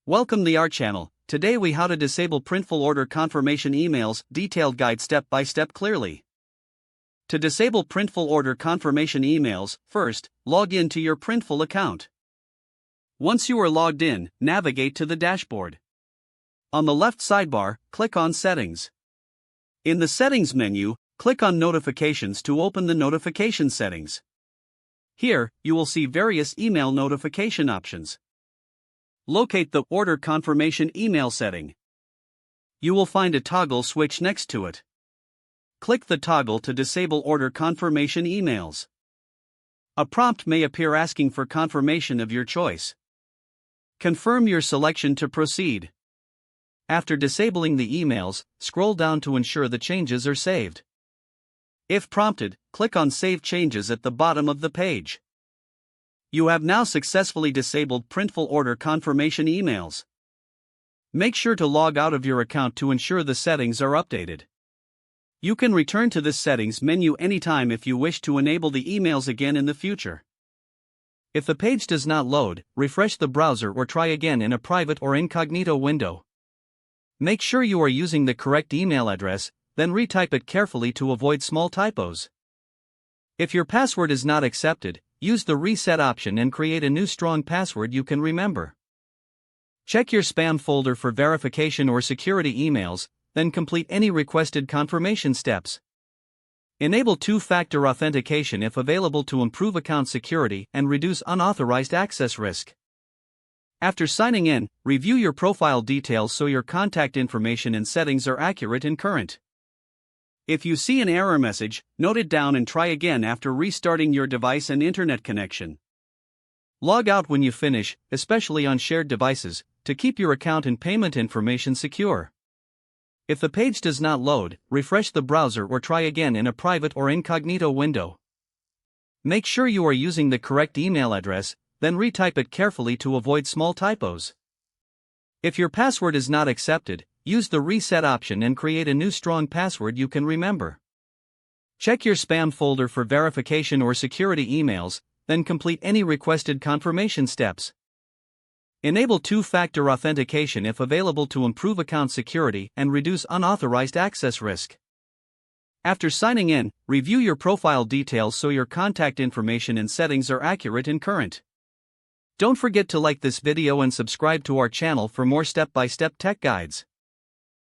Welcome to our channel. Today we how to disable Printful order confirmation emails, detailed guide step by step clearly. To disable Printful order confirmation emails, first, log in to your Printful account. Once you are logged in, navigate to the dashboard. On the left sidebar, click on Settings. In the Settings menu, click on Notifications to open the notification settings. Here, you will see various email notification options. Locate the Order Confirmation Email setting. You will find a toggle switch next to it. Click the toggle to disable order confirmation emails. A prompt may appear asking for confirmation of your choice. Confirm your selection to proceed. After disabling the emails, scroll down to ensure the changes are saved. If prompted, click on Save Changes at the bottom of the page. You have now successfully disabled Printful order confirmation emails. Make sure to log out of your account to ensure the settings are updated. You can return to this settings menu anytime if you wish to enable the emails again in the future. If the page does not load, refresh the browser or try again in a private or incognito window. Make sure you are using the correct email address, then retype it carefully to avoid small typos. If your password is not accepted, use the reset option and create a new strong password you can remember. Check your spam folder for verification or security emails, then complete any requested confirmation steps. Enable two-factor authentication if available to improve account security and reduce unauthorized access risk. After signing in, review your profile details so your contact information and settings are accurate and current. If you see an error message, note it down and try again after restarting your device and internet connection. Log out when you finish, especially on shared devices, to keep your account and payment information secure. If the page does not load, refresh the browser or try again in a private or incognito window. Make sure you are using the correct email address, then retype it carefully to avoid small typos. If your password is not accepted, use the reset option and create a new strong password you can remember. Check your spam folder for verification or security emails, then complete any requested confirmation steps. Enable two-factor authentication if available to improve account security and reduce unauthorized access risk. After signing in, review your profile details so your contact information and settings are accurate and current. Don't forget to like this video and subscribe to our channel for more step-by-step tech guides.